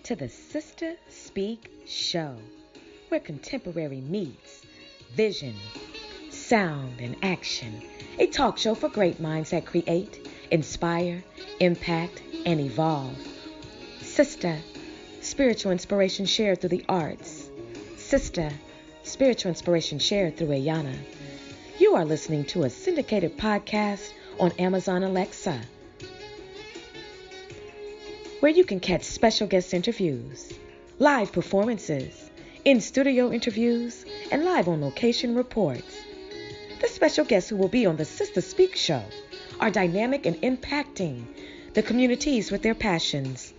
to the Sista Speak Show, where contemporary meets vision, sound, and action. A talk show for great minds that create, inspire, impact, and evolve. Sista, spiritual inspiration shared through the arts. Sista, spiritual inspiration shared through Ayana. You are listening to a syndicated podcast on Amazon Alexa, where you can catch special guest interviews, live performances, in-studio interviews, and live on-location reports. The special guests who will be on the Sista Speak Show are dynamic and impacting the communities with their passions.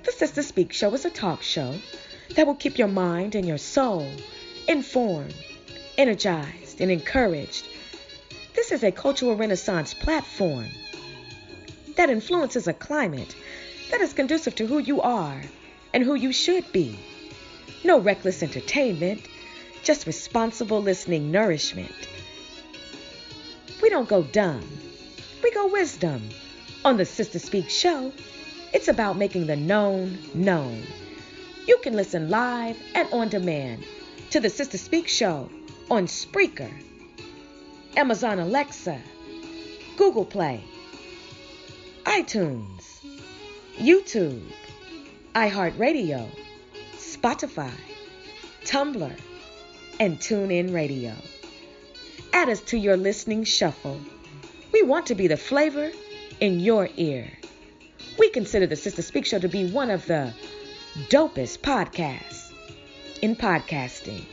The Sista Speak Show is a talk show that will keep your mind and your soul informed, energized, and encouraged. This is a cultural renaissance platform that influences a climate that is conducive to who you are and who you should be. No reckless entertainment, just responsible listening nourishment. We don't go dumb, we go wisdom. On the Sista Speak Show, it's about making the known known. You can listen live and on demand to the Sista Speak Show on Spreaker, Amazon Alexa, Google Play, iTunes, YouTube, iHeartRadio, Spotify, Tumblr, and TuneIn Radio. Add us to your listening shuffle. We want to be the flavor in your ear. We consider the Sista Speak Show to be one of the dopest podcasts in podcasting.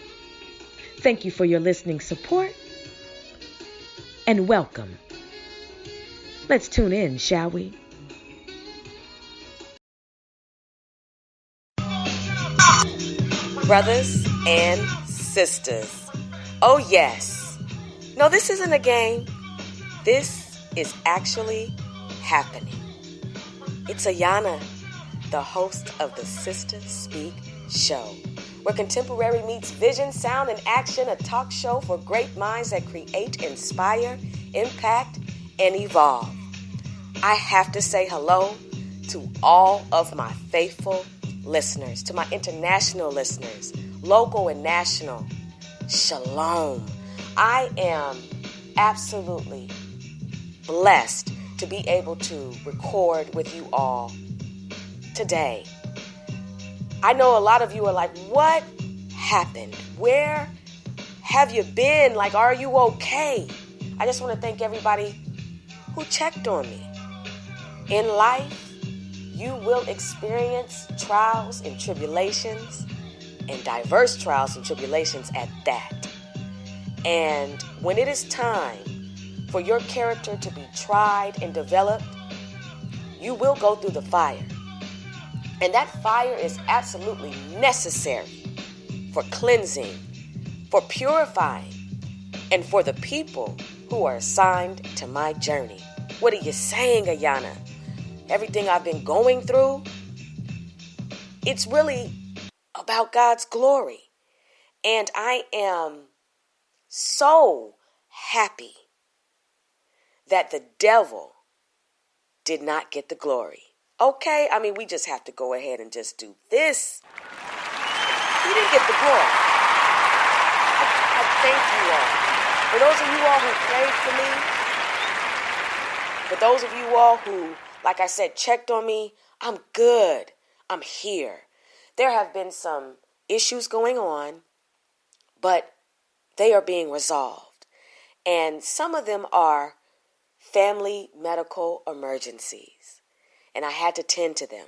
Thank you for your listening support and welcome. Let's tune in, shall we? Brothers and sisters. Oh yes. No, this isn't a game. This is actually happening. It's Ayana, the host of the Sista Speak Show, where contemporary meets vision, sound, and action, a talk show for great minds that create, inspire, impact, and evolve. I have to say hello to all of my faithful listeners, to my international listeners, local and national. Shalom. I am absolutely blessed to be able to record with you all today. I know a lot of you are like, what happened? Where have you been? Like, are you okay? I just want to thank everybody who checked on me. In life, you will experience trials and tribulations, and diverse trials and tribulations at that. And when it is time for your character to be tried and developed, you will go through the fire. And that fire is absolutely necessary for cleansing, for purifying, and for the people who are assigned to my journey. What are you saying, Ayana? Everything I've been going through, it's really about God's glory. And I am so happy that the devil did not get the glory. Okay, I mean, we just have to go ahead and just do this. He didn't get the glory. I thank you all. For those of you all who prayed for me, for those of you all who, like I said, checked on me, I'm good. I'm here. There have been some issues going on, but they are being resolved. And some of them are family medical emergencies, and I had to tend to them.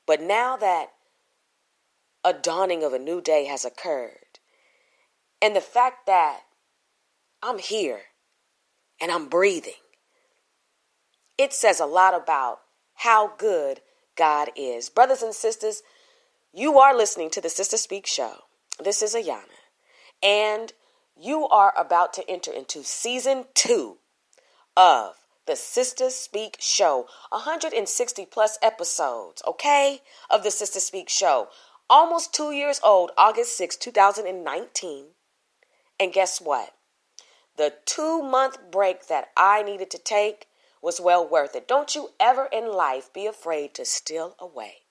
But now that a dawning of a new day has occurred, and the fact that I'm here and I'm breathing, it says a lot about how good God is. Brothers and sisters, you are listening to the Sista Speak Show. This is Ayana, and you are about to enter into season 2 of the Sista Speak Show. 160 plus episodes, okay, of the Sista Speak Show. Almost 2 years old, August 6, 2019. And guess what? The 2-month break that I needed to take was well worth it. Don't you ever in life be afraid to steal away.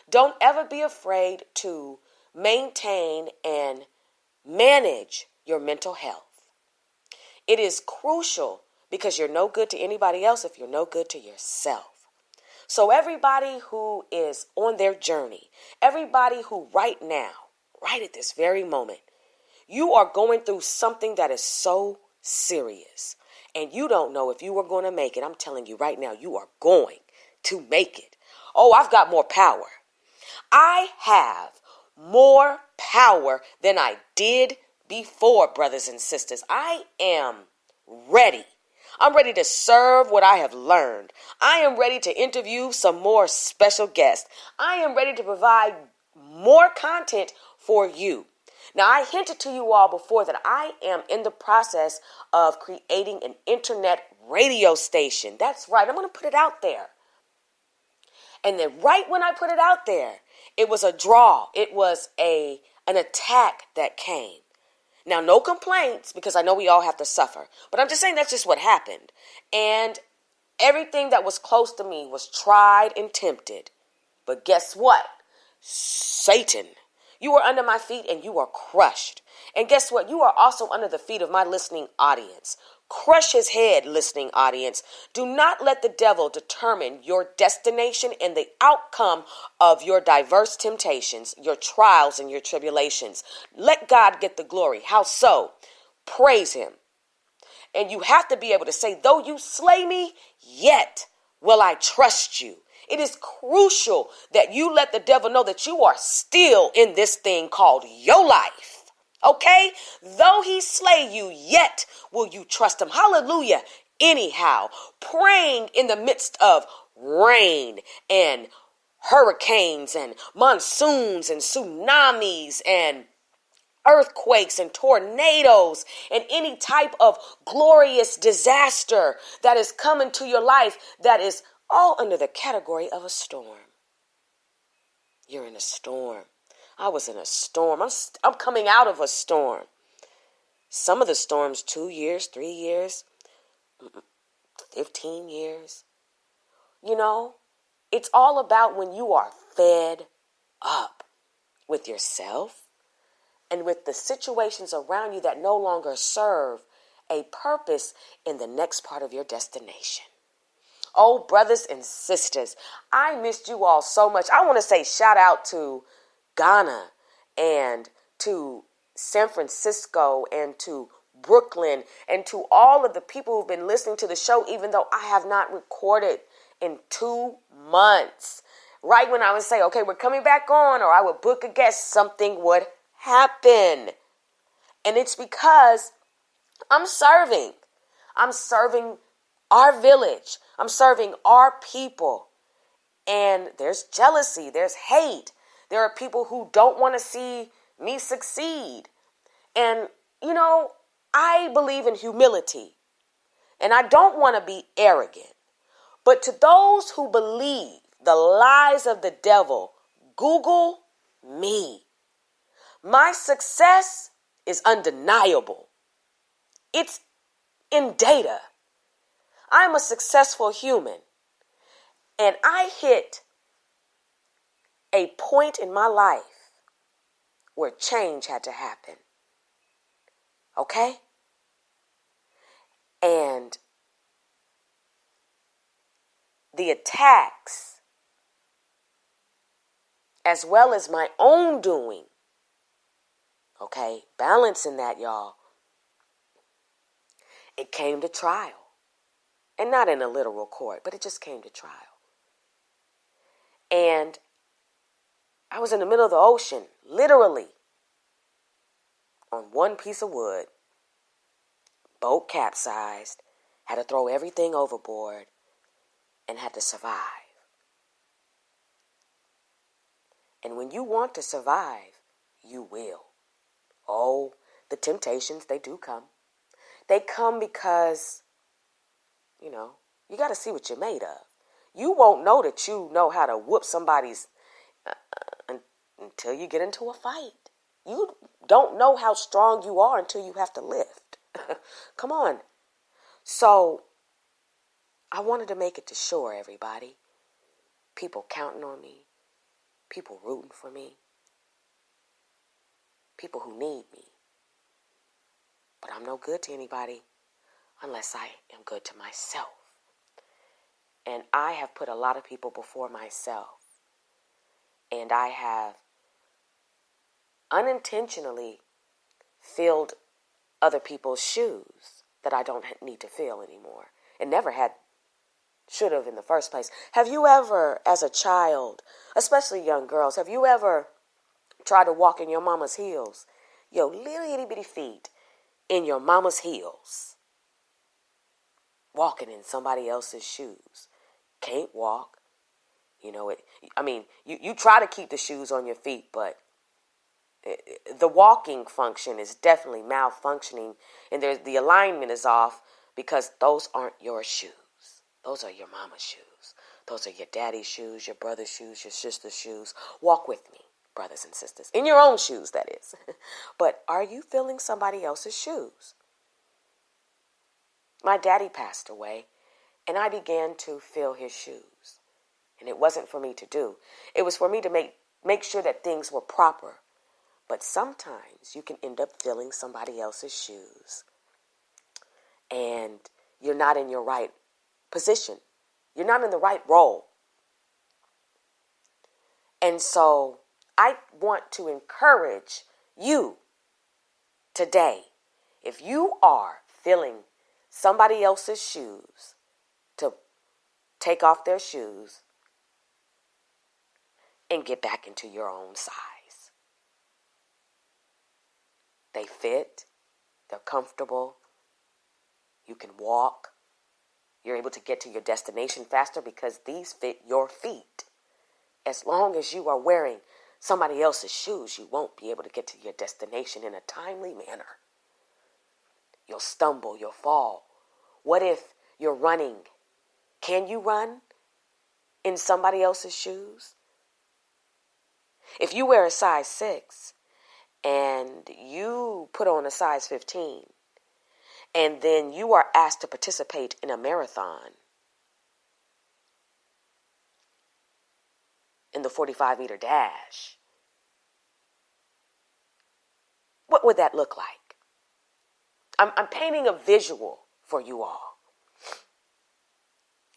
Don't ever be afraid to maintain and manage your mental health. It is crucial because you're no good to anybody else if you're no good to yourself. So everybody who is on their journey, everybody who right now, right at this very moment, you are going through something that is so serious and you don't know if you are going to make it. I'm telling you right now, you are going to make it. Oh, I've got more power. I have more power than I did before, brothers and sisters. I am ready. I'm ready to serve what I have learned. I am ready to interview some more special guests. I am ready to provide more content for you. Now, I hinted to you all before that I am in the process of creating an internet radio station. That's right. I'm going to put it out there. And then right when I put it out there, it was a draw. It was an attack that came. Now, no complaints, because I know we all have to suffer. But I'm just saying that's just what happened. And everything that was close to me was tried and tempted. But guess what? Satan, you are under my feet and you are crushed. And guess what? You are also under the feet of my listening audience. Crush his head, listening audience. Do not let the devil determine your destination and the outcome of your diverse temptations, your trials and your tribulations. Let God get the glory. How so? Praise him. And you have to be able to say, though you slay me, yet will I trust you. It is crucial that you let the devil know that you are still in this thing called your life. Okay? Though he slay you, yet will you trust him. Hallelujah. Anyhow, praying in the midst of rain and hurricanes and monsoons and tsunamis and earthquakes and tornadoes and any type of glorious disaster that is coming to your life that is all under the category of a storm. You're in a storm. I was in a storm. I'm coming out of a storm. Some of the storms, 2 years, 3 years, 15 years. You know, it's all about when you are fed up with yourself and with the situations around you that no longer serve a purpose in the next part of your destination. Oh, brothers and sisters, I missed you all so much. I want to say shout out to Ghana and to San Francisco and to Brooklyn and to all of the people who've been listening to the show, even though I have not recorded in 2 months. Right when I would say, okay, we're coming back on, or I would book a guest, something would happen. And it's because I'm serving. I'm serving our village. I'm serving our people. And there's jealousy. There's hate. There are people who don't want to see me succeed. And, you know, I believe in humility. And I don't want to be arrogant. But to those who believe the lies of the devil, Google me. My success is undeniable. It's in data. I'm a successful human. And I hit a point in my life where change had to happen. Okay? And the attacks, as well as my own doing, okay, balancing that, y'all, it came to trial. And not in a literal court, but it just came to trial. And I was in the middle of the ocean, literally, on one piece of wood, boat capsized, had to throw everything overboard, and had to survive. And when you want to survive, you will. Oh, the temptations, they do come. They come because, you know, you got to see what you're made of. You won't know that you know how to whoop somebody's until you get into a fight. You don't know how strong you are until you have to lift. Come on. So I wanted to make it to shore, everybody. People counting on me. people rooting for me, people who need me. But I'm no good to anybody unless I am good to myself. And I have put a lot of people before myself. And I have unintentionally filled other people's shoes that I don't need to fill anymore. And never should have in the first place. Have you ever, as a child, especially young girls, have you ever tried to walk in your mama's heels? Your little itty bitty feet in your mama's heels. Walking in somebody else's shoes. Can't walk. You try to keep the shoes on your feet, but the walking function is definitely malfunctioning, and the alignment is off because those aren't your shoes. Those are your mama's shoes. Those are your daddy's shoes, your brother's shoes, your sister's shoes. Walk with me, brothers and sisters. In your own shoes, that is. But are you filling somebody else's shoes? My daddy passed away, and I began to fill his shoes. And it wasn't for me to do. It was for me to make sure that things were proper. But sometimes you can end up filling somebody else's shoes. And you're not in your right position. You're not in the right role. And so I want to encourage you today, if you are filling somebody else's shoes, to take off their shoes and get back into your own size. They fit. They're comfortable. You can walk. You're able to get to your destination faster because these fit your feet. As long as you are wearing somebody else's shoes, you won't be able to get to your destination in a timely manner. You'll stumble, you'll fall. What if you're running? Can you run in somebody else's shoes? If you wear a size 6 and you put on a size 15, and then you are asked to participate in a marathon, in the 45-meter dash, what would that look like? I'm painting a visual for you all.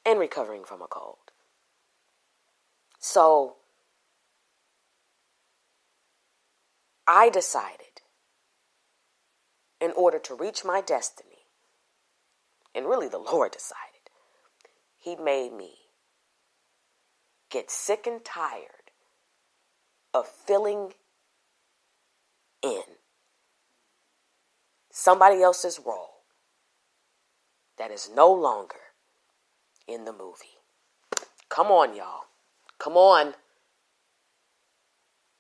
And recovering from a cold. So, I decided, in order to reach my destiny, and really the Lord decided, He made me get sick and tired of filling in somebody else's role that is no longer in the movie. Come on, y'all. Come on.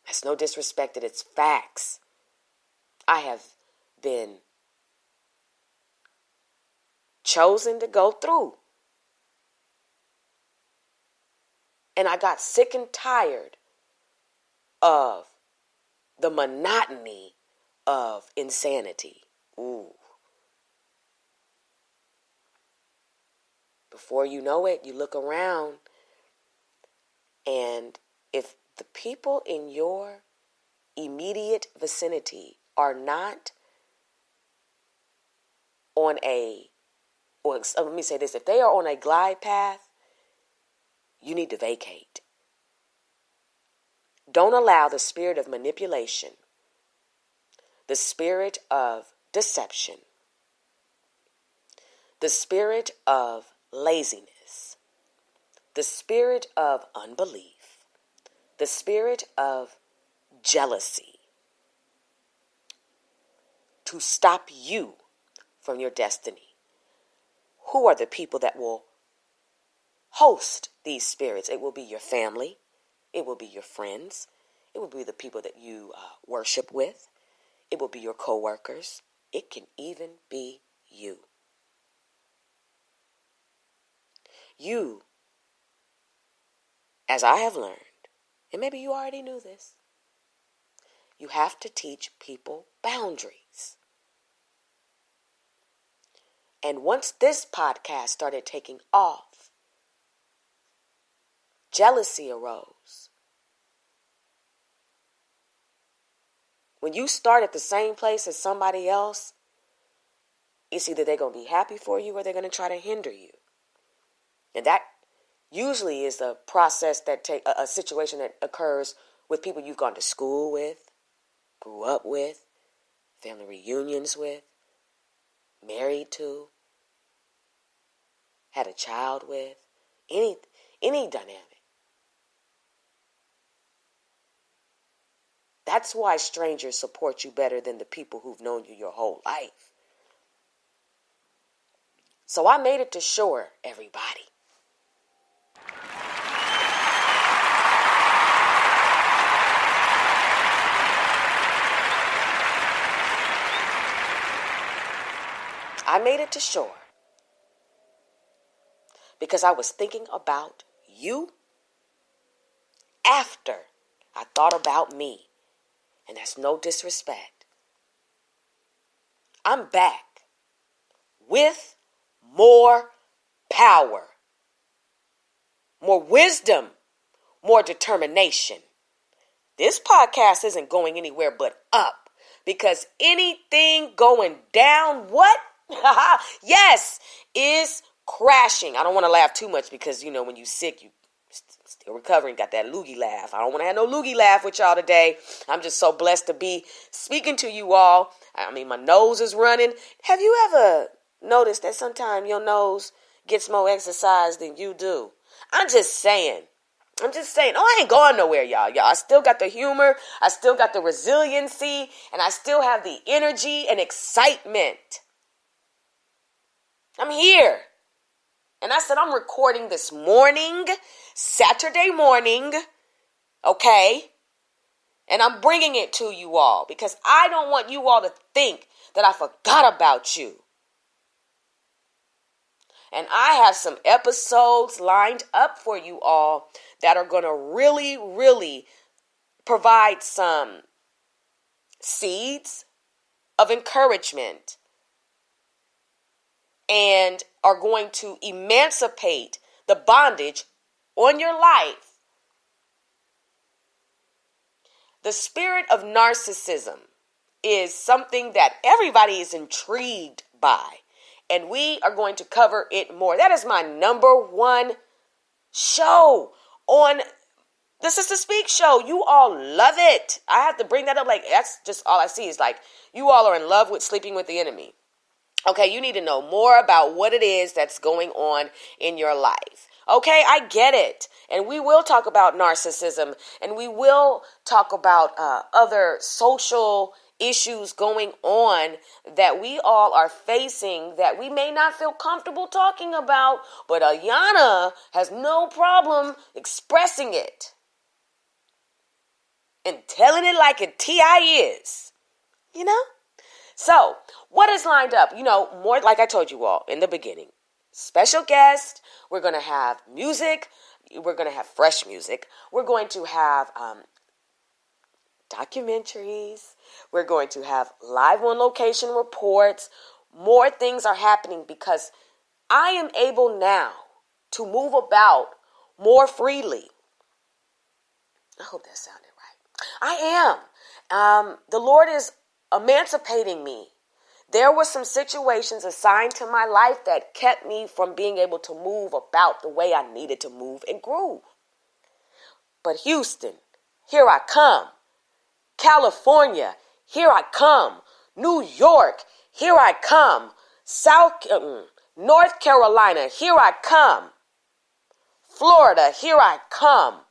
That's no disrespect, it's facts. I have been chosen to go through. And I got sick and tired of the monotony of insanity. Ooh. Before you know it, you look around, and if the people in your immediate vicinity are not on let me say this, if they are on a glide path, you need to vacate. Don't allow the spirit of manipulation, the spirit of deception, the spirit of laziness, the spirit of unbelief, the spirit of jealousy to stop you from your destiny. Who are the people that will host these spirits? It will be your family. It will be your friends. It will be the people that you worship with. It will be your coworkers. It can even be you. You, as I have learned, and maybe you already knew this, you have to teach people boundaries. And once this podcast started taking off, jealousy arose. when you start at the same place as somebody else, it's either they're going to be happy for you or they're going to try to hinder you. And that usually is a process that a situation that occurs with people you've gone to school with, grew up with, family reunions with, married to, had a child with, any dynamic. That's why strangers support you better than the people who've known you your whole life. So I made it to shore, everybody. I made it to shore because I was thinking about you after I thought about me. And that's no disrespect. I'm back with more power, more wisdom, more determination. This podcast isn't going anywhere but up because anything going down, what? Yes, is crashing. I don't want to laugh too much because, when you're sick, you still recovering, got that loogie laugh. I don't want to have no loogie laugh with y'all today. I'm just so blessed to be speaking to you all. I mean, my nose is running. Have you ever noticed that sometimes your nose gets more exercise than you do? I'm just saying. Oh, I ain't going nowhere, y'all. I still got the humor. I still got the resiliency. And I still have the energy and excitement. I'm here. And I said, I'm recording this morning, Saturday morning, okay? And I'm bringing it to you all because I don't want you all to think that I forgot about you. And I have some episodes lined up for you all that are going to really, really provide some seeds of encouragement and are going to emancipate the bondage on your life. The spirit of narcissism is something that everybody is intrigued by, and we are going to cover it more. That is my number one show on the Sista Speak show. You all love it. I have to bring that up. Like, that's just all I see is like, you all are in love with sleeping with the enemy. Okay, you need to know more about what it is that's going on in your life. Okay, I get it. And we will talk about narcissism, and we will talk about other social issues going on that we all are facing that we may not feel comfortable talking about, but Ayana has no problem expressing it and telling it like a T.I. is, So, what is lined up? More like I told you all in the beginning. Special guest. We're going to have music. We're going to have fresh music. We're going to have documentaries. We're going to have live on location reports. More things are happening because I am able now to move about more freely. I hope that sounded right. I am. The Lord is emancipating me. There were some situations assigned to my life that kept me from being able to move about the way I needed to move and groove. But Houston, here I come. California, here I come. New York, here I come. North Carolina, here I come. Florida, here I come.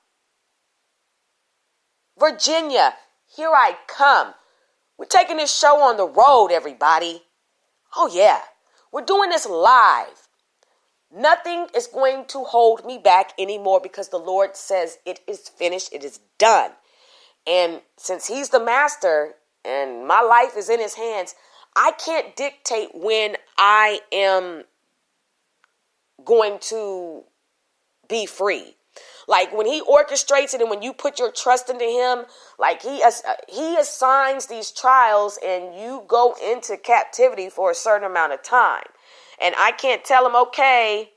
Virginia, here I come. We're taking this show on the road, everybody. Oh, yeah. We're doing this live. Nothing is going to hold me back anymore because the Lord says it is finished. It is done. And since he's the master and my life is in his hands, I can't dictate when I am going to be free. Like when he orchestrates it and when you put your trust into him, like he assigns these trials and you go into captivity for a certain amount of time. And I can't tell him, okay.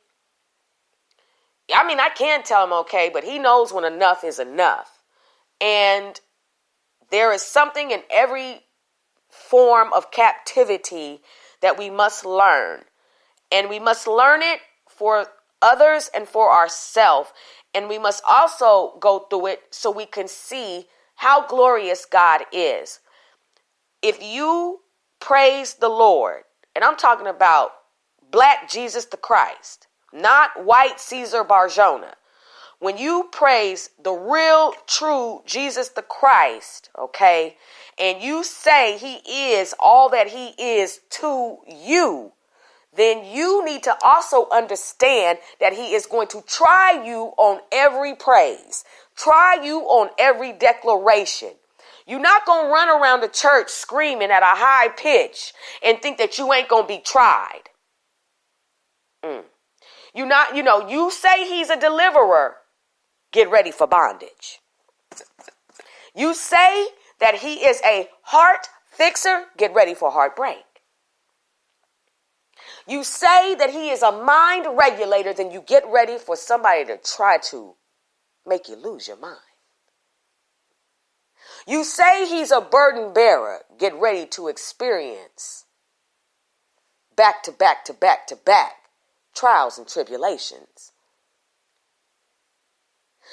I can tell him, okay, but he knows when enough is enough. And There is something in every form of captivity that we must learn. And we must learn it for others and for ourselves. And we must also go through it so we can see how glorious God is. If you praise the Lord, and I'm talking about black Jesus the Christ, not white Caesar Barjona. When you praise the real, true Jesus the Christ, okay, and you say he is all that he is to you, then you need to also understand that he is going to try you on every praise, try you on every declaration. You're not going to run around the church screaming at a high pitch and think that you ain't going to be tried. You say he's a deliverer, get ready for bondage. You say that he is a heart fixer, get ready for heartbreak. You say that he is a mind regulator, then you get ready for somebody to try to make you lose your mind. You say he's a burden bearer, get ready to experience back to back to back to back trials and tribulations.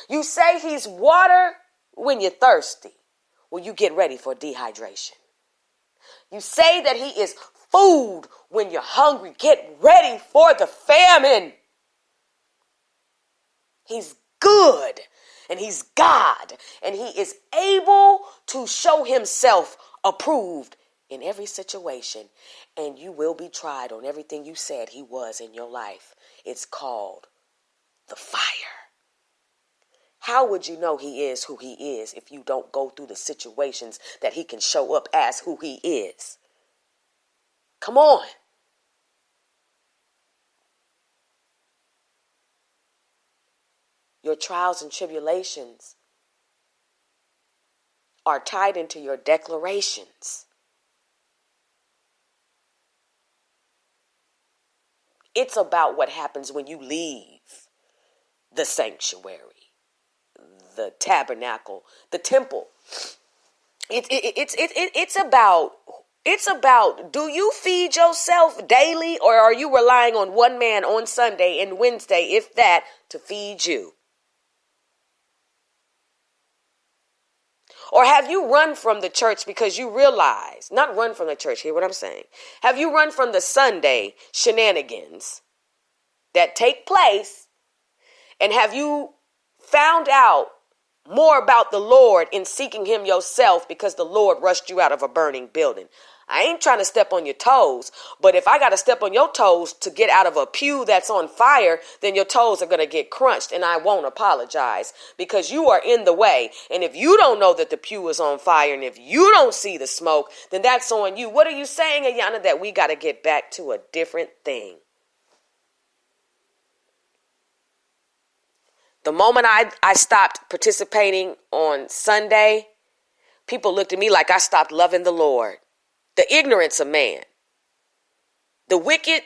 You say he's water when you're thirsty. Well, you get ready for dehydration. You say that he is food when you're hungry. Get ready for the famine. He's good and he's God, and he is able to show himself approved in every situation, and you will be tried on everything you said he was in your life. It's called the fire. How would you know he is who he is if you don't go through the situations that he can show up as who he is? Come on. Your trials and tribulations are tied into your declarations. It's about what happens when you leave the sanctuary, the tabernacle, the temple. It's about, do you feed yourself daily, or are you relying on one man on Sunday and Wednesday, if that, to feed you? Or have you run from the church because you realize, not run from the church, hear what I'm saying. Have you run from the Sunday shenanigans that take place, and have you found out more about the Lord in seeking him yourself because the Lord rushed you out of a burning building? I ain't trying to step on your toes, but if I got to step on your toes to get out of a pew that's on fire, then your toes are going to get crunched, and I won't apologize because you are in the way. And if you don't know that the pew is on fire, and if you don't see the smoke, then that's on you. What are you saying, Ayana? That we got to get back to a different thing. The moment I stopped participating on Sunday, people looked at me like I stopped loving the Lord. The ignorance of man. The wicked,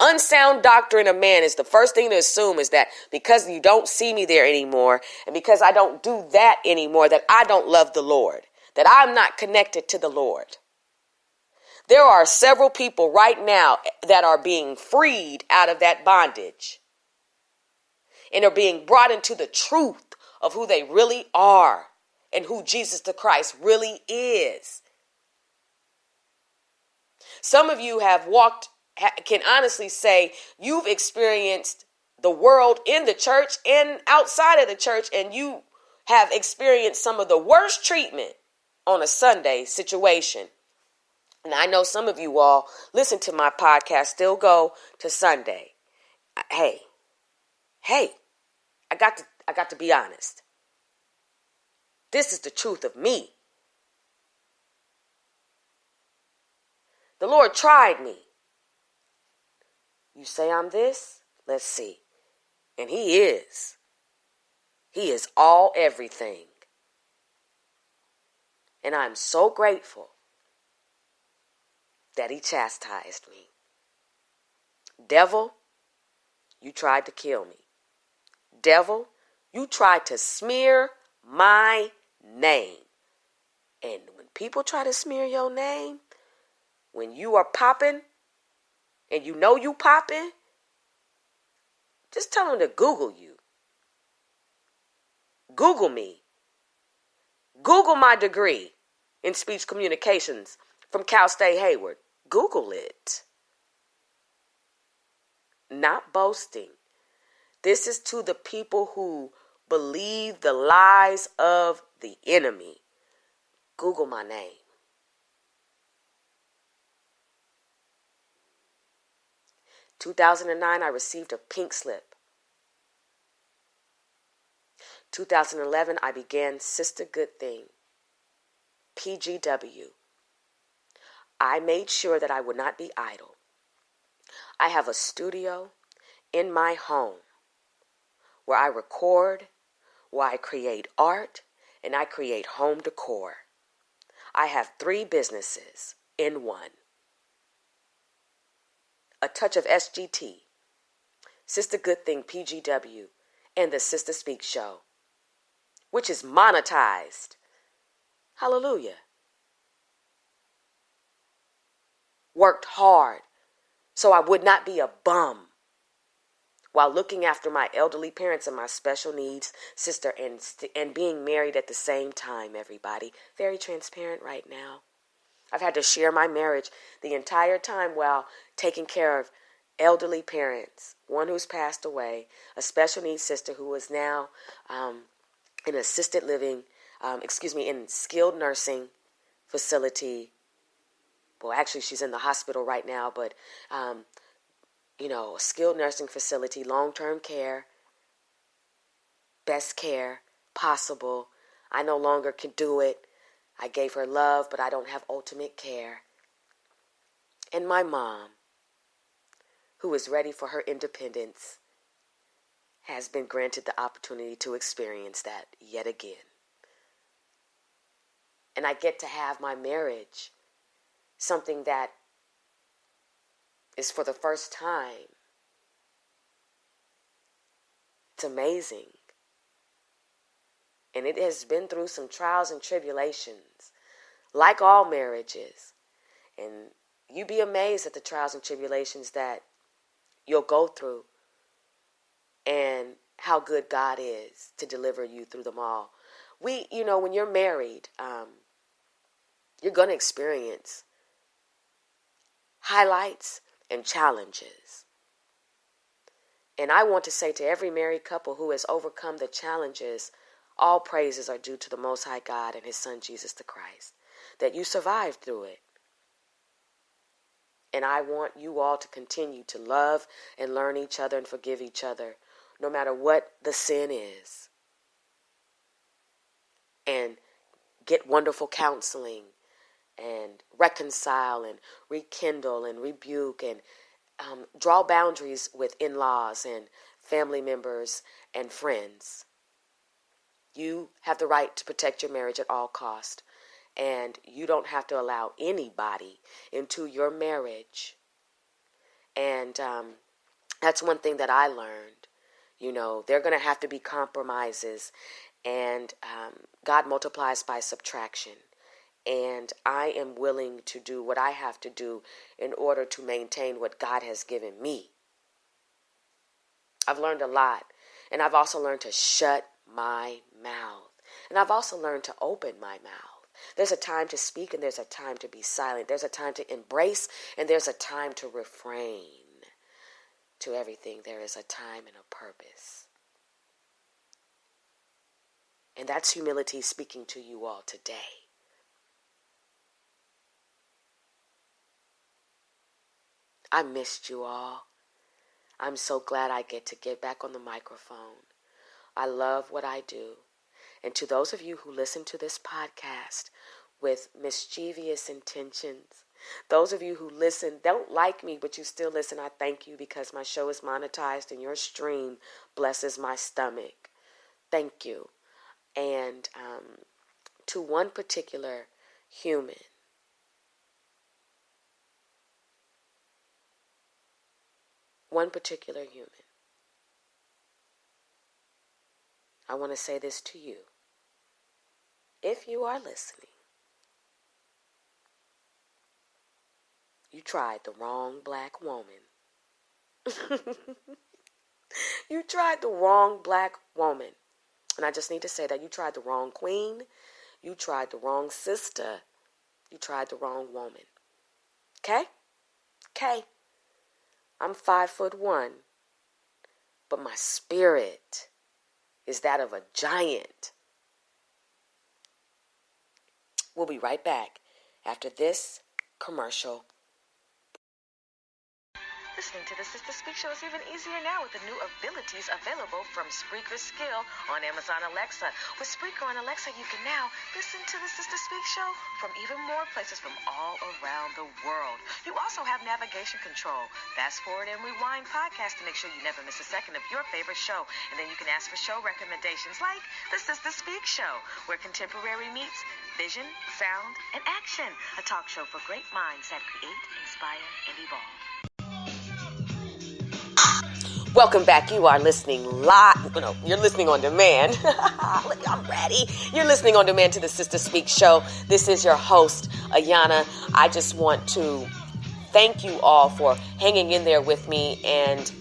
unsound doctrine of man is the first thing to assume is that because you don't see me there anymore, and because I don't do that anymore, that I don't love the Lord, that I'm not connected to the Lord. There are several people right now that are being freed out of that bondage and are being brought into the truth of who they really are and who Jesus the Christ really is. Some of you can honestly say you've experienced the world in the church and outside of the church, and you have experienced some of the worst treatment on a Sunday situation. And I know some of you all listen to my podcast, still go to Sunday. Hey, I got to be honest. This is the truth of me. The Lord tried me. You say I'm this? Let's see. And he is. He is all everything. And I'm so grateful that he chastised me. Devil, you tried to kill me. Devil, you tried to smear my name. And when people try to smear your name, when you are popping and you know you popping, just tell them to Google you. Google me. Google my degree in speech communications from Cal State Hayward. Google it. Not boasting. This is to the people who believe the lies of the enemy. Google my name. In 2009, I received a pink slip. 2011, I began Sista Good Thing, PGW. I made sure that I would not be idle. I have a studio in my home where I record, where I create art, and I create home decor. I have 3 businesses in one. A touch of SGT, Sista Good Thing PGW, and the Sista Speak Show, which is monetized. Hallelujah. Worked hard so I would not be a bum while looking after my elderly parents and my special needs sister and being married at the same time, everybody. Very transparent right now. I've had to share my marriage the entire time while taking care of elderly parents, one who's passed away, a special needs sister who is now in assisted living, in skilled nursing facility. Well, actually, she's in the hospital right now, but, a skilled nursing facility, long-term care, best care possible. I no longer can do it. I gave her love, but I don't have ultimate care. And my mom, who is ready for her independence, has been granted the opportunity to experience that yet again. And I get to have my marriage, something that is for the first time. It's amazing. And it has been through some trials and tribulations, like all marriages. And you'd be amazed at the trials and tribulations that you'll go through and how good God is to deliver you through them all. When you're married, you're going to experience highlights and challenges. And I want to say to every married couple who has overcome the challenges, all praises are due to the Most High God and His Son, Jesus the Christ, that you survived through it. And I want you all to continue to love and learn each other and forgive each other, no matter what the sin is. And get wonderful counseling and reconcile and rekindle and rebuke and draw boundaries with in-laws and family members and friends. You have the right to protect your marriage at all cost. And you don't have to allow anybody into your marriage. And that's one thing that I learned. There are going to have to be compromises. And God multiplies by subtraction. And I am willing to do what I have to do in order to maintain what God has given me. I've learned a lot. And I've also learned to shut my mouth. And I've also learned to open my mouth. There's a time to speak and there's a time to be silent. There's a time to embrace and there's a time to refrain. To everything, there is a time and a purpose. And that's humility speaking to you all today. I missed you all. I'm so glad I get to get back on the microphone. I love what I do. And to those of you who listen to this podcast with mischievous intentions, those of you who listen, don't like me, but you still listen, I thank you because my show is monetized and your stream blesses my stomach. Thank you. And to one particular human, I want to say this to you. If you are listening, you tried the wrong black woman. You tried the wrong black woman. And I just need to say that you tried the wrong queen. You tried the wrong sister. You tried the wrong woman. Okay? Okay. I'm 5'1", but my spirit is that of a giant. We'll be right back after this commercial. Listening to the Sista Speak Show is even easier now with the new abilities available from Spreaker Skill on Amazon Alexa. With Spreaker on Alexa, you can now listen to the Sista Speak Show from even more places from all around the world. You also have navigation control, fast forward and rewind podcast to make sure you never miss a second of your favorite show. And then you can ask for show recommendations like the Sista Speak Show, where contemporary meets vision, sound, and action. A talk show for great minds that create, inspire, and evolve. Welcome back. You are listening live. No, you're listening on demand. I'm ready. You're listening on demand to the Sista Speak Show. This is your host, Ayana. I just want to thank you all for hanging in there with me and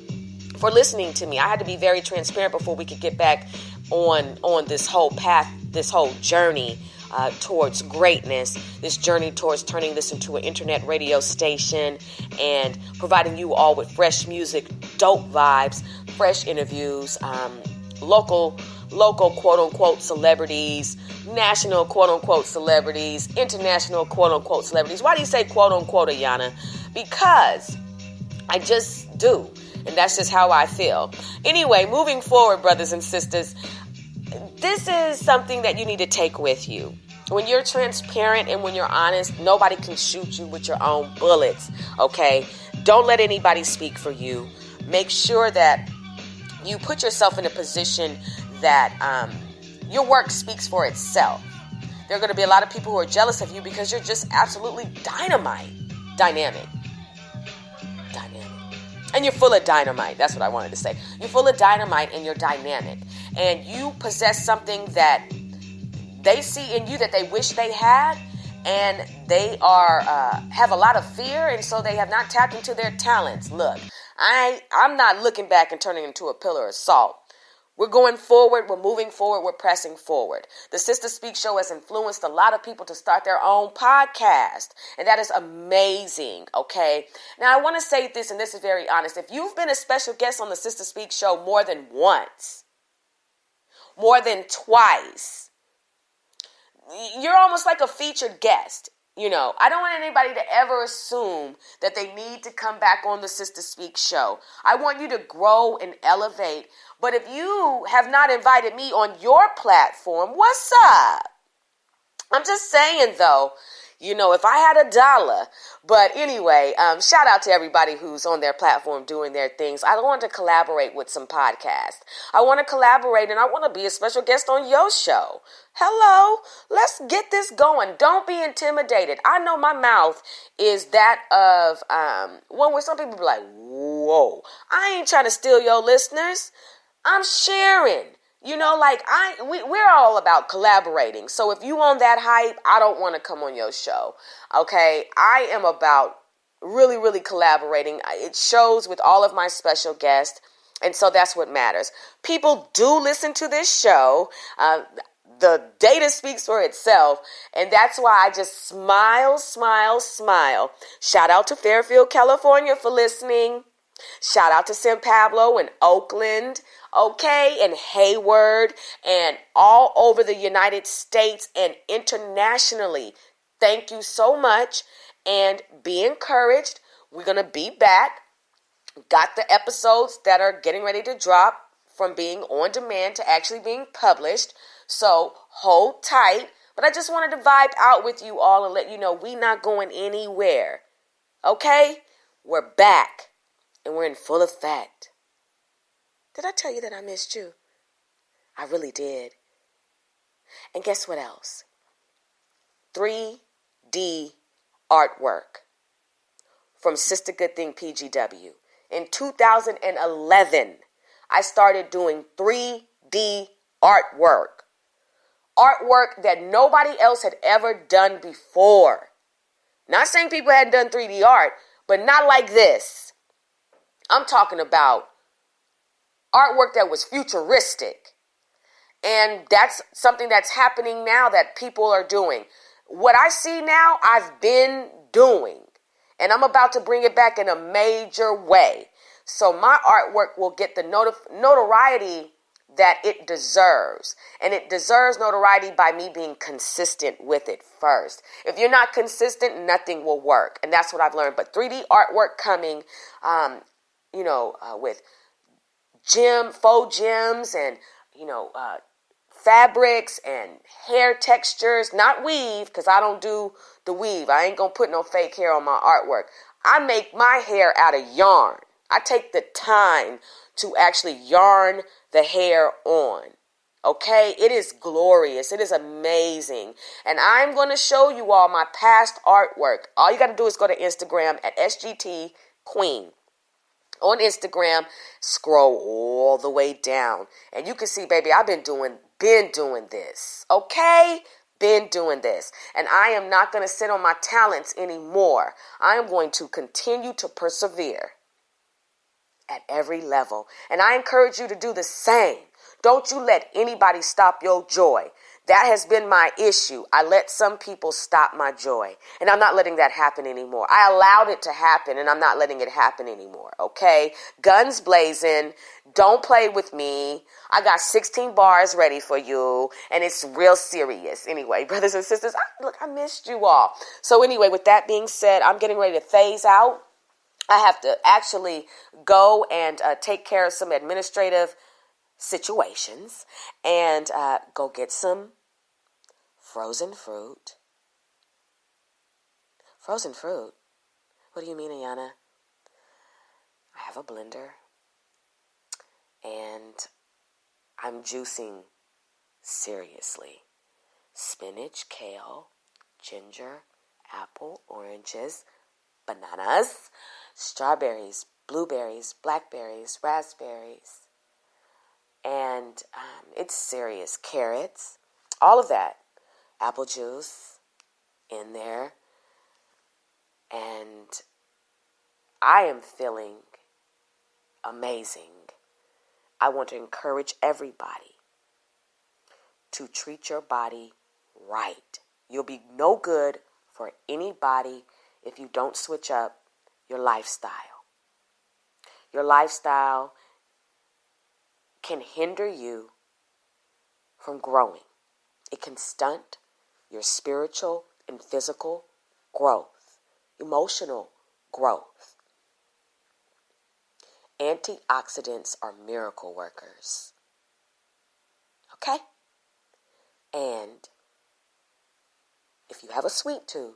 for listening to me. I had to be very transparent before we could get back on this whole path, this whole journey towards greatness, this journey towards turning this into an internet radio station and providing you all with fresh music, dope vibes, fresh interviews, local quote-unquote celebrities, national quote-unquote celebrities, international quote-unquote celebrities. Why do you say quote-unquote, Ayana? Because I just do, and that's just how I feel. Anyway, moving forward, brothers and sisters, this is something that you need to take with you. When you're transparent and when you're honest, nobody can shoot you with your own bullets, okay? Don't let anybody speak for you. Make sure that you put yourself in a position that your work speaks for itself. There are going to be a lot of people who are jealous of you because you're just absolutely dynamic. And you're full of dynamite. That's what I wanted to say. You're full of dynamite and you're dynamic. And you possess something that they see in you that they wish they had. And they are have a lot of fear. And so they have not tapped into their talents. Look, I'm not looking back and turning into a pillar of salt. We're going forward. We're moving forward. We're pressing forward. The Sista Speak Show has influenced a lot of people to start their own podcast. And that is amazing, okay? Now, I want to say this, and this is very honest. If you've been a special guest on the Sista Speak Show more than once, more than twice, you're almost like a featured guest. You know, I don't want anybody to ever assume that they need to come back on the Sista Speak Show. I want you to grow and elevate. But if you have not invited me on your platform, what's up? I'm just saying, though, you know, if I had $1. But anyway, shout out to everybody who's on their platform doing their things. I want to collaborate with some podcasts. I want to collaborate and I want to be a special guest on your show. Hello, let's get this going. Don't be intimidated. I know my mouth is that of one where some people be like, whoa, I ain't trying to steal your listeners. I'm sharing. You know, like we're all about collaborating. So if you on that hype, I don't want to come on your show. Okay, I am about really, really collaborating. It shows with all of my special guests. And so that's what matters. People do listen to this show. The data speaks for itself. And that's why I just smile. Shout out to Fairfield, California for listening. Shout out to San Pablo and Oakland, okay, and Hayward, and all over the United States and internationally. Thank you so much, and be encouraged. We're going to be back. Got the episodes that are getting ready to drop from being on demand to actually being published, so hold tight. But I just wanted to vibe out with you all and let you know we not going anywhere, okay? We're back. And we're in full effect. Did I tell you that I missed you? I really did. And guess what else? 3D artwork from Sister Good Thing PGW. In 2011, I started doing 3D artwork. Artwork that nobody else had ever done before. Not saying people hadn't done 3D art. but not like this. I'm talking about artwork that was futuristic. And that's something that's happening now that people are doing. What I see now, I've been doing. And I'm about to bring it back in a major way. So my artwork will get the notoriety that it deserves. And it deserves notoriety by me being consistent with it first. If you're not consistent, nothing will work. And that's what I've learned. But 3D artwork coming, with faux gems and, fabrics and hair textures, not weave, because I don't do the weave. I ain't going to put no fake hair on my artwork. I make my hair out of yarn. I take the time to actually yarn the hair on. Okay? It is glorious. It is amazing. And I'm going to show you all my past artwork. All you got to do is go to Instagram at SGT Queen. On Instagram, scroll all the way down. And you can see, baby, I've been doing this. Okay? Been doing this. And I am not going to sit on my talents anymore. I am going to continue to persevere at every level. And I encourage you to do the same. Don't you let anybody stop your joy. That has been my issue. I let some people stop my joy. And I'm not letting that happen anymore. I allowed it to happen, and I'm not letting it happen anymore. Okay? Guns blazing. Don't play with me. I got 16 bars ready for you, and it's real serious. Anyway, brothers and sisters, I missed you all. So anyway, with that being said, I'm getting ready to phase out. I have to actually go and take care of some administrative situations and go get some frozen fruit. Frozen fruit? What do you mean, Ayana? I have a blender and I'm juicing seriously. Spinach, kale, ginger, apple, oranges, bananas, strawberries, blueberries, blackberries, raspberries, and it's serious. Carrots, all of that. Apple juice in there. And I am feeling amazing. I want to encourage everybody to treat your body right. You'll be no good for anybody if you don't switch up your lifestyle. Your lifestyle can hinder you from growing. It can stunt your spiritual and physical growth, emotional growth. Antioxidants are miracle workers. Okay? And if you have a sweet tooth,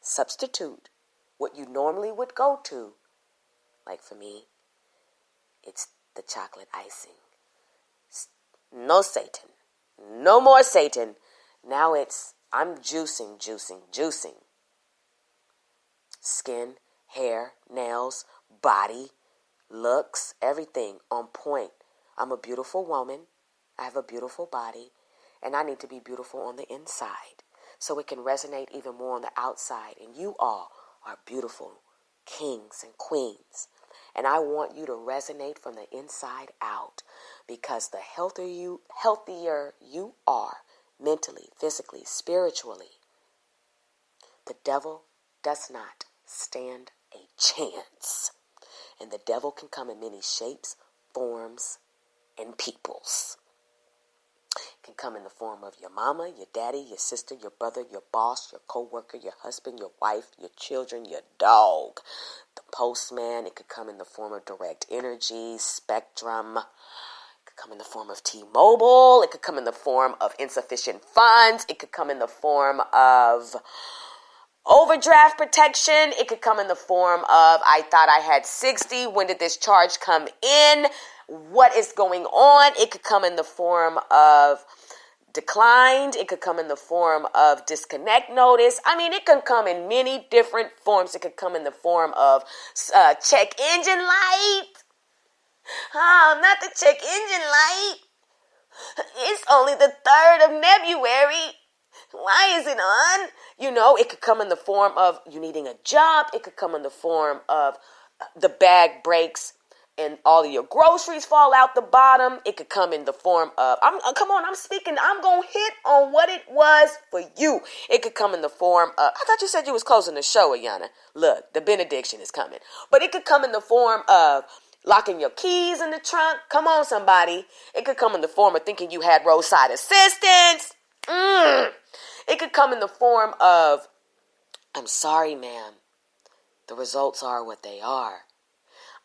substitute what you normally would go to. Like for me, it's the chocolate icing. No Satan. No more Satan. Now I'm juicing. Skin, hair, nails, body, looks, everything on point. I'm a beautiful woman. I have a beautiful body. And I need to be beautiful on the inside so it can resonate even more on the outside. And you all are beautiful kings and queens. And I want you to resonate from the inside out, because the healthier you are mentally, physically, spiritually, the devil does not stand a chance. And the devil can come in many shapes, forms, and peoples. It can come in the form of your mama, your daddy, your sister, your brother, your boss, your co-worker, your husband, your wife, your children, your dog, the postman. It could come in the form of direct energy, spectrum. It could come in the form of T-Mobile. It could come in the form of insufficient funds. It could come in the form of overdraft protection. It could come in the form of, I thought I had 60. When did this charge come in? What is going on? It could come in the form of declined. It could come in the form of disconnect notice. I mean, it can come in many different forms. It could come in the form of check engine light. Not the check engine light. It's only the 3rd of February. Why is it on? It could come in the form of you needing a job. It could come in the form of the bag breaks and all of your groceries fall out the bottom. It could come in the form of, I'm speaking, I'm going to hit on what it was for you. It could come in the form of, I thought you said you was closing the show, Ayana. Look, the benediction is coming. But it could come in the form of locking your keys in the trunk. Come on, somebody. It could come in the form of thinking you had roadside assistance. It could come in the form of, I'm sorry, ma'am. The results are what they are.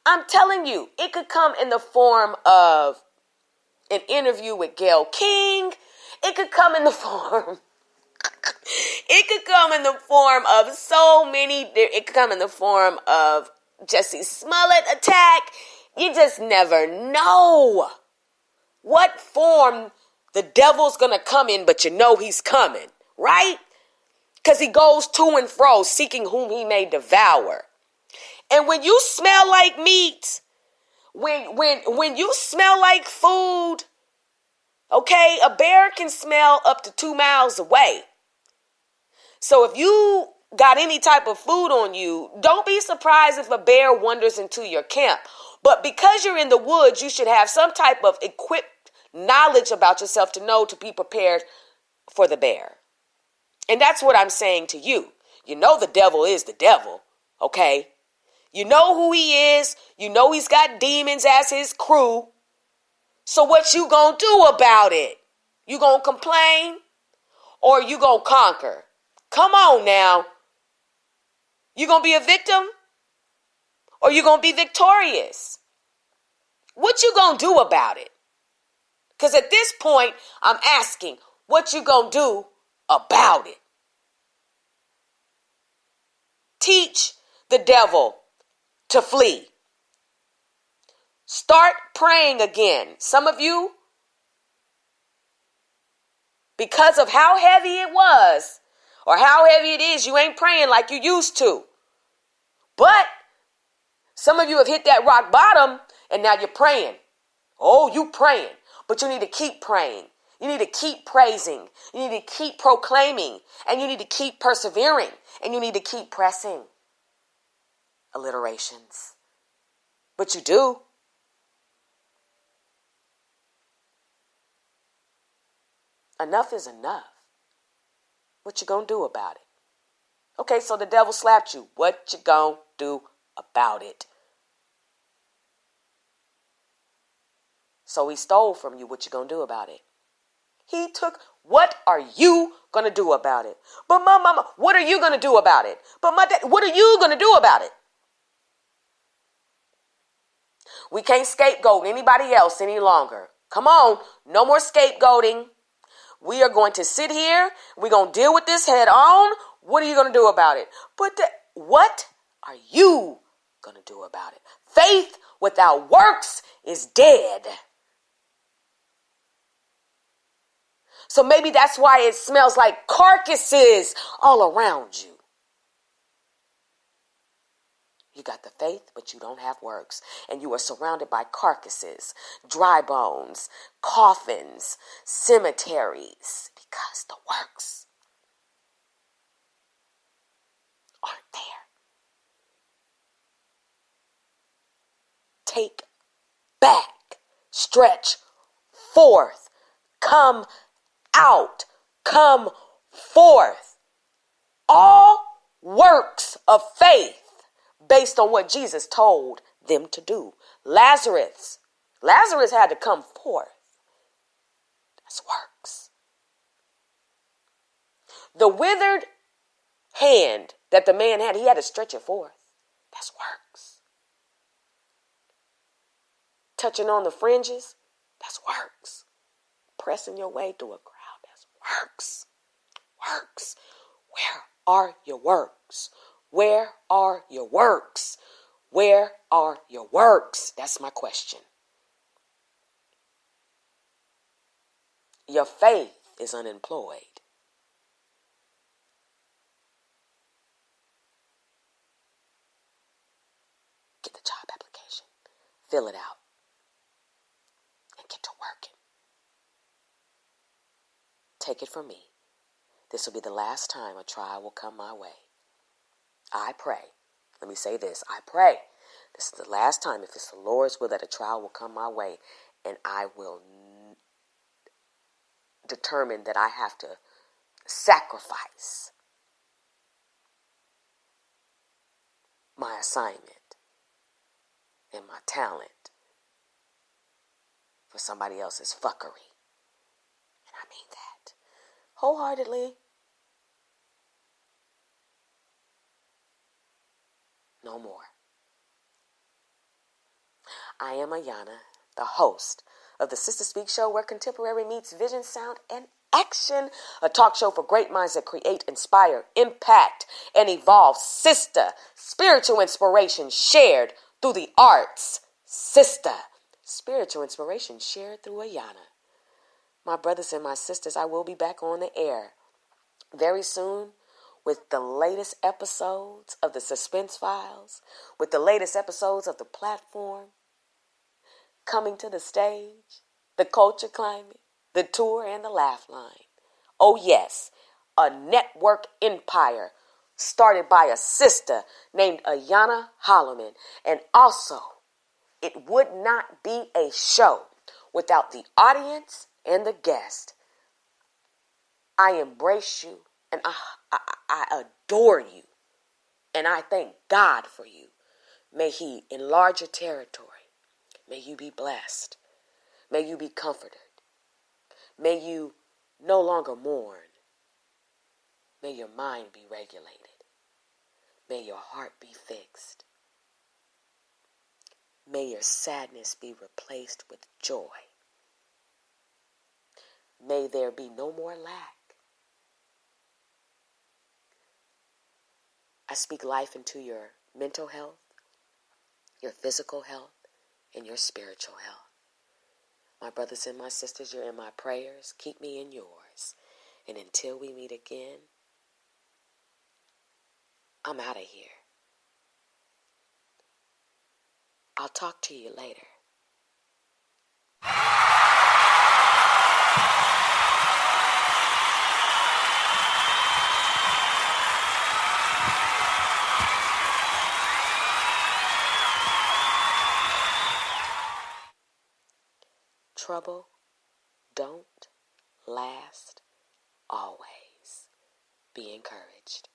I'm telling you, it could come in the form of an interview with Gayle King. It could come in the form. It could come in the form of so many. It could come in the form of Jussie Smollett attack. You just never know what form the devil's going to come in, but you know he's coming, right? Because he goes to and fro seeking whom he may devour. And when you smell like meat, when you smell like food, okay, a bear can smell up to 2 miles away. So if you got any type of food on you, don't be surprised if a bear wanders into your camp. But because you're in the woods, you should have some type of equipped knowledge about yourself to know to be prepared for the bear. And that's what I'm saying to you. You know the devil is the devil, okay? You know who he is. You know he's got demons as his crew. So what you gonna do about it? You gonna complain or you gonna conquer? Come on now. You gonna be a victim or you gonna be victorious? What you gonna do about it? Because at this point, I'm asking, what you gonna do about it? Teach the devil to flee. Start praying again. Some of you, because of how heavy it was or how heavy it is, you ain't praying like you used to. But some of you have hit that rock bottom and now you're praying. Oh, you praying, but you need to keep praying. You need to keep praising. You need to keep proclaiming, and you need to keep persevering, and you need to keep pressing. Alliterations. But you do. Enough is enough. What you gonna do about it? Okay, so the devil slapped you. What you gonna do about it? So he stole from you. What you gonna do about it? He took. What are you gonna do about it? But my mama, what are you gonna do about it? But my dad, what are you gonna do about it? We can't scapegoat anybody else any longer. Come on, no more scapegoating. We are going to sit here. We're going to deal with this head on. What are you going to do about it? But what are you going to do about it? Faith without works is dead. So maybe that's why it smells like carcasses all around you. You got the faith, but you don't have works. And you are surrounded by carcasses, dry bones, coffins, cemeteries, because the works aren't there. Take back, stretch forth, come out, come forth. All works of faith based on what Jesus told them to do. Lazarus had to come forth. That's works. The withered hand that the man had, he had to stretch it forth. That's works. Touching on the fringes, that's works. Pressing your way through a crowd, that's works. Works. Where are your works? Where are your works? Where are your works? That's my question. Your faith is unemployed. Get the job application. Fill it out. And get to working. Take it from me. this will be the last time a trial will come my way. I pray. Let me say this. I pray. This is the last time, if it's the Lord's will, that a trial will come my way, and I will determine that I have to sacrifice my assignment and my talent for somebody else's fuckery. And I mean that wholeheartedly. No more. I am Ayana, the host of the Sista Speak Show, where contemporary meets vision, sound, and action. A talk show for great minds that create, inspire, impact, and evolve. Sista, spiritual inspiration shared through the arts. Sista, spiritual inspiration shared through Ayana. My brothers and my sisters, I will be back on the air very soon with the latest episodes of the Suspense Files, with the latest episodes of The Platform, Coming to the Stage, The Culture Climate, The Tour, and The Laugh Line. Oh yes, a network empire started by a sister named Ayana Holloman. And also, it would not be a show without the audience and the guest. I embrace you, and I adore you, and I thank God for you. May He enlarge your territory. May you be blessed. May you be comforted. May you no longer mourn. May your mind be regulated. May your heart be fixed. May your sadness be replaced with joy. May there be no more lack. I speak life into your mental health, your physical health, and your spiritual health. My brothers and my sisters, you're in my prayers. Keep me in yours. And until we meet again, I'm out of here. I'll talk to you later. Trouble don't last always. Be encouraged.